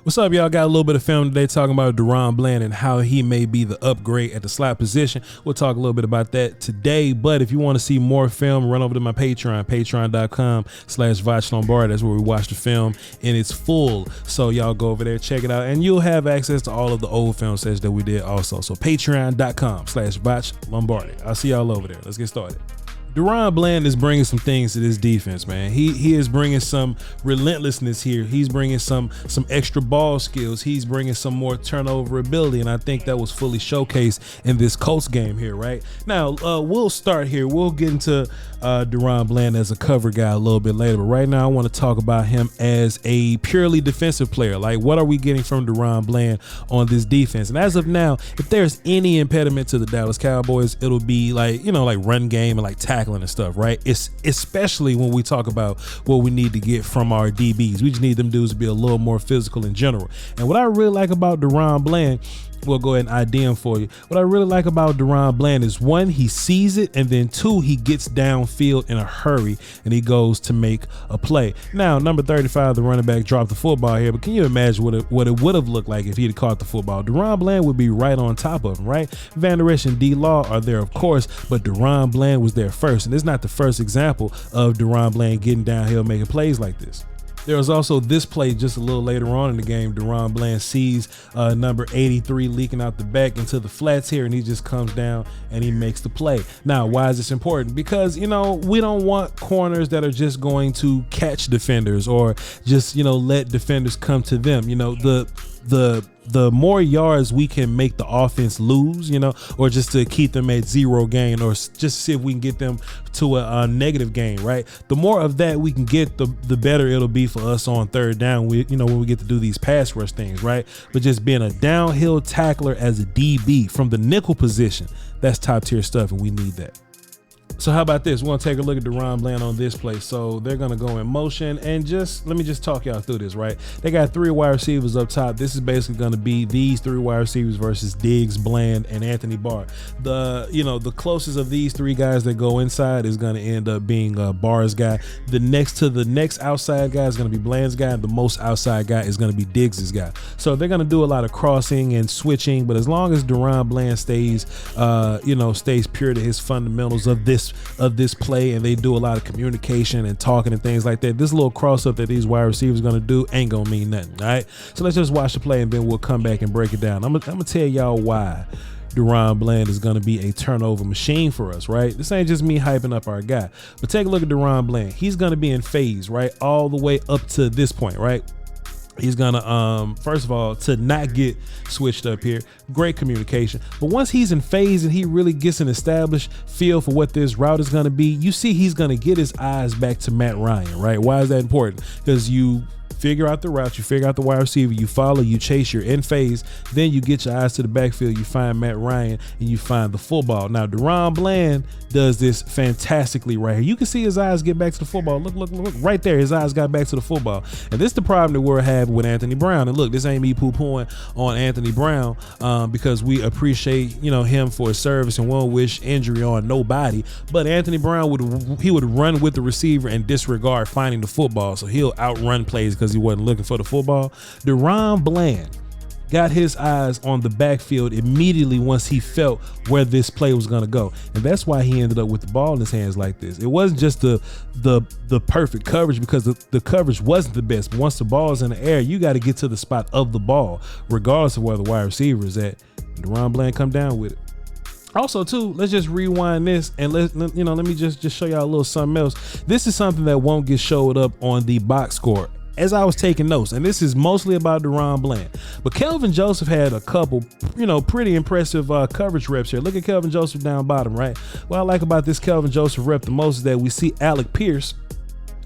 What's up, y'all? Got a little bit of film today talking about DaRon Bland and how he may be the upgrade at the slot position. We'll talk a little bit about that today, but if you want to see more film, run over to my Patreon, patreon.com/Voch Lombardi. That's where we watch the film in its full. So y'all go over there, check it out, and you'll have access to all of the old film sets that we did also. So patreon.com/Voch Lombardi. I'll see y'all over there. Let's get started. DaRon Bland is bringing some things to this defense, man. He is bringing some relentlessness here. He's bringing some extra ball skills. He's bringing some more turnover ability, and I think that was fully showcased in this Colts game here, right? Now, we'll start here. We'll get into DaRon Bland as a cover guy a little bit later, but right now I want to talk about him as a purely defensive player. Like, what are we getting from DaRon Bland on this defense? And as of now, if there's any impediment to the Dallas Cowboys, it'll be like, like run game and like tackling and stuff, right? It's especially when we talk about what we need to get from our DBs. We just need them dudes to be a little more physical in general. And what I really like about DaRon Bland, we'll go ahead and ID him for you. What I really like about DaRon Bland is, one, he sees it, and then two, he gets downfield in a hurry and he goes to make a play. Now, number 35, the running back, dropped the football here, but can you imagine what it would have looked like if he'd have caught the football? DaRon Bland would be right on top of him, right? Van Der Esch and D-Law are there, of course, but DaRon Bland was there first, and it's not the first example of DaRon Bland getting downhill making plays like this. There was also this play just a little later on in the game. DaRon Bland sees number 83 leaking out the back into the flats here, and he just comes down and he makes the play. Now, why is this important? Because, we don't want corners that are just going to catch defenders or just, let defenders come to them. The more yards we can make the offense lose, or just to keep them at zero gain, or just see if we can get them to a negative gain, right? The more of that we can get, the better it'll be for us on third down. When we get to do these pass rush things, right? But just being a downhill tackler as a DB from the nickel position, that's top tier stuff, and we need that. So how about this? We're going to take a look at DaRon Bland on this play. So they're going to go in motion, and let me just talk y'all through this, right? They got three wide receivers up top. This is basically going to be these three wide receivers versus Diggs, Bland, and Anthony Barr. The closest of these three guys that go inside is going to end up being Barr's guy. The next outside guy is going to be Bland's guy, and the most outside guy is going to be Diggs's guy. So they're going to do a lot of crossing and switching, but as long as DaRon Bland stays pure to his fundamentals of this play, and they do a lot of communication and talking and things like that, this little cross up that these wide receivers going to do ain't going to mean nothing. All right. So let's just watch the play, and then we'll come back and break it down. I'm going to tell y'all why DaRon Bland is going to be a turnover machine for us, right? This ain't just me hyping up our guy, but take a look at DaRon Bland. He's going to be in phase, right? All the way up to this point, right? He's gonna, first of all, to not get switched up here, great communication. But once he's in phase and he really gets an established feel for what this route is gonna be, you see he's gonna get his eyes back to Matt Ryan, right? Why is that important? Because you figure out the route, you figure out the wide receiver, you follow, you chase, you're in phase, then you get your eyes to the backfield, you find Matt Ryan, and you find the football. Now, DaRon Bland does this fantastically right here. You can see his eyes get back to the football. Look, right there, his eyes got back to the football. And this is the problem that we're having with Anthony Brown. And look, this ain't me poo-pooing on Anthony Brown because we appreciate, him for his service and won't wish injury on nobody. But Anthony Brown would run with the receiver and disregard finding the football. So he'll outrun plays because he wasn't looking for the football. DaRon Bland got his eyes on the backfield immediately once he felt where this play was going to go, and that's why he ended up with the ball in his hands like this. It wasn't just the perfect coverage, because the coverage wasn't the best, but once the ball is in the air, you got to get to the spot of the ball regardless of where the wide receiver is at. DaRon Bland come down with it. Also, too, let's just rewind this and let me just show y'all a little something else. This is something that won't get showed up on the box score as I was taking notes, and this is mostly about DaRon Bland. But Kelvin Joseph had a couple, pretty impressive coverage reps here. Look at Kelvin Joseph down bottom, right? What I like about this Kelvin Joseph rep the most is that we see Alec Pierce,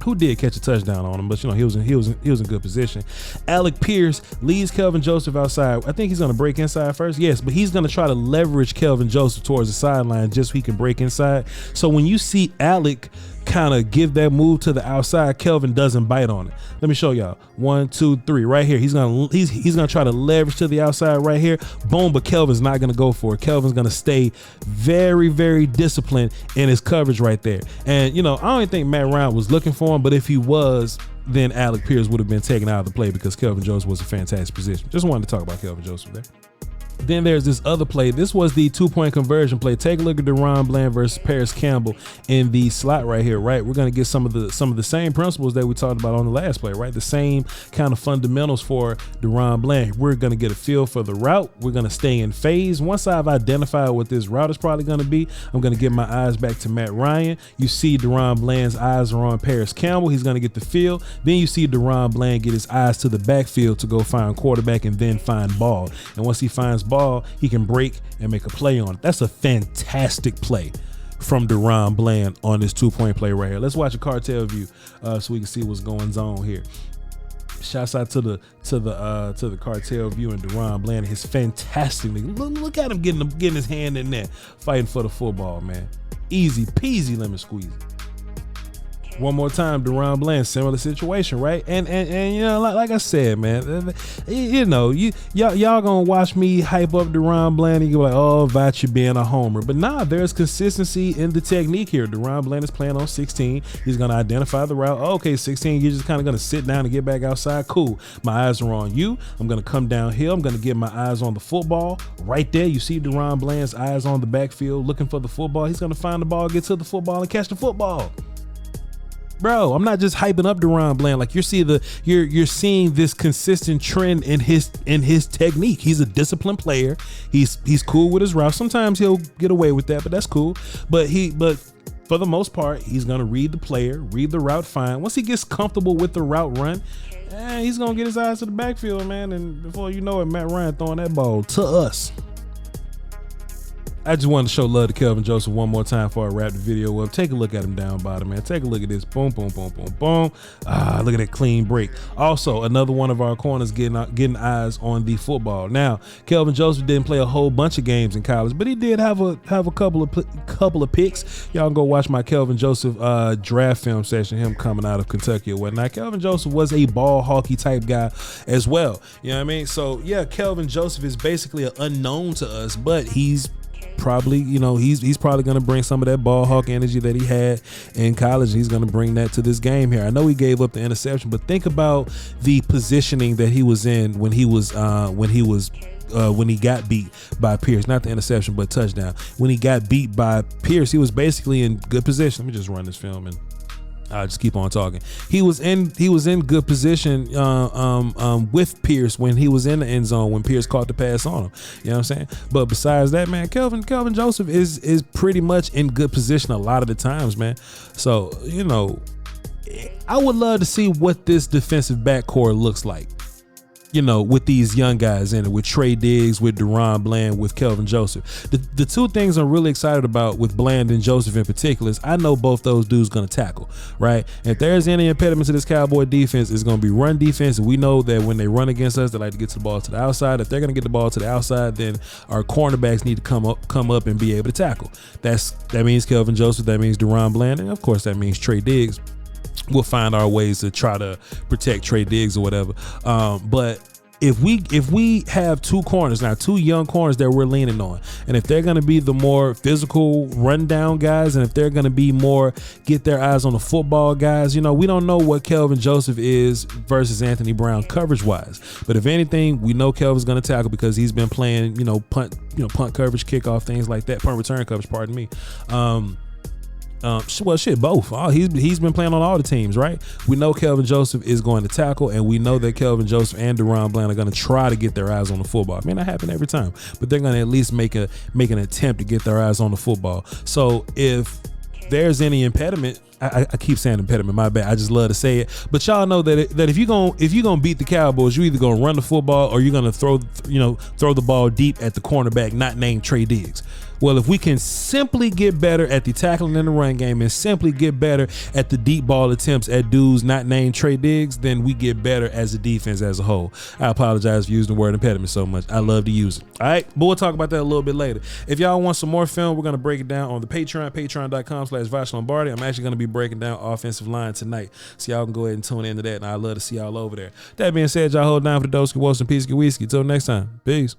who did catch a touchdown on him, but he was in good position. Alec Pierce leads Kelvin Joseph outside. I think he's going to break inside first. Yes, but he's going to try to leverage Kelvin Joseph towards the sideline just so he can break inside. So when you see Alec kind of give that move to the outside, Kelvin doesn't bite on it. Let me show y'all. 1, 2, 3 right here. He's gonna try to leverage to the outside right here. Boom, but Kelvin's not gonna go for it. Kelvin's gonna stay very, very disciplined in his coverage right there. And I don't even think Matt Ryan was looking for him, but if he was, then Alec Pierce would have been taken out of the play because Kelvin Joseph was a fantastic position. Just wanted to talk about Kelvin Joseph there. Then there's this other play. This was the 2-point conversion play. Take a look at DaRon Bland versus Paris Campbell in the slot right here, right? We're going to get some of the same principles that we talked about on the last play, right? The same kind of fundamentals for DaRon Bland. We're going to get a feel for the route. We're going to stay in phase. Once I've identified what this route is probably going to be, I'm going to get my eyes back to Matt Ryan. You see DaRon Bland's eyes are on Paris Campbell. He's going to get the feel. Then you see DaRon Bland get his eyes to the backfield to go find quarterback and then find ball. And once he finds ball, he can break and make a play on it. That's a fantastic play from DaRon Bland on this 2-point play right here. Let's watch a cartel view so we can see what's going on here. Shouts out to the cartel view and DaRon Bland. His fantastic look at him getting his hand in there, fighting for the football, man. Easy peasy lemon squeezy. One more time, DaRon Bland, similar situation, right? And you know, like I said, man, you know, y'all gonna watch me hype up DaRon Bland and you're like, oh, Voch, you being a homer. But nah, there's consistency in the technique here. DaRon Bland is playing on 16. He's gonna identify the route. Oh, okay, 16, you're just kind of gonna sit down and get back outside. Cool. My eyes are on you. I'm gonna come downhill. I'm gonna get my eyes on the football. Right there, you see DaRon Bland's eyes on the backfield looking for the football. He's gonna find the ball, get to the football, and catch the football. Bro, I'm not just hyping up DaRon Bland. Like you're seeing this consistent trend in his technique. He's a disciplined player. He's cool with his route. Sometimes he'll get away with that, but that's cool. But for the most part, he's gonna read the player, read the route fine. Once he gets comfortable with the route run, he's gonna get his eyes to the backfield, man. And before you know it, Matt Ryan throwing that ball to us. I just wanted to show love to Kelvin Joseph one more time before I wrap the video up. Take a look at him down bottom, man. Take a look at this. Boom, boom, boom, boom, boom. Look at that clean break. Also, another one of our corners getting eyes on the football. Now, Kelvin Joseph didn't play a whole bunch of games in college, but he did have a couple of picks. Y'all can go watch my Kelvin Joseph draft film session, him coming out of Kentucky or whatnot. Kelvin Joseph was a ball hawky type guy as well. You know what I mean? So yeah, Kelvin Joseph is basically an unknown to us, but he's probably, you know, he's probably going to bring some of that ball hawk energy that he had in college. He's going to bring that to this game here. I know he gave up the interception, but think about the positioning that he was in when he got beat by Pierce. Not the interception, but touchdown. When he got beat by Pierce, he was basically in good position. Let me just run this film and I'll just keep on talking. He was in good position with Pierce when he was in the end zone when Pierce caught the pass on him. You know what I'm saying? But besides that, man, Kelvin Joseph is pretty much in good position a lot of the times, man. So, you know, I would love to see what this defensive backcourt looks like, you know, with these young guys in it, with Trey Diggs, with DaRon Bland, with Kelvin Joseph. The two things I'm really excited about with Bland and Joseph in particular is I know both those dudes gonna tackle, right? If there's any impediment to this Cowboy defense, it's gonna be run defense. And we know that when they run against us, they like to get to the ball to the outside. If they're gonna get the ball to the outside, then our cornerbacks need to come up and be able to tackle. That means Kelvin Joseph, that means DaRon Bland, and of course that means Trey Diggs. We'll find our ways to try to protect Trey Diggs or whatever. But if we have two young corners that we're leaning on, and if they're going to be the more physical rundown guys, and if they're going to be more get their eyes on the football guys, you know, we don't know what Kelvin Joseph is versus Anthony Brown coverage wise. But if anything, we know Kelvin's going to tackle because he's been playing, punt coverage, kickoff, things like that, punt return coverage, pardon me. Both. He's been playing on all the teams, right? We know Kelvin Joseph is going to tackle, and we know that Kelvin Joseph and DaRon Bland are going to try to get their eyes on the football. It may not happen every time, but they're going to at least make an attempt to get their eyes on the football. So if there's any impediment, I keep saying impediment, my bad. I just love to say it. But y'all know that if you're gonna beat the Cowboys, you're either gonna run the football or you're gonna throw the ball deep at the cornerback not named Trey Diggs. Well, if we can simply get better at the tackling in the run game and simply get better at the deep ball attempts at dudes not named Trey Diggs, then we get better as a defense as a whole. I apologize for using the word impediment so much. I love to use it. All right, but we'll talk about that a little bit later. If y'all want some more film, we're gonna break it down on the Patreon, patreon.com/Voch Lombardi. I'm actually gonna be breaking down offensive line tonight, so y'all can go ahead and tune into that, and I'd love to see y'all over there. That being said, y'all hold down for the Dallas Cowboys and peace and whiskey. Till next time, peace.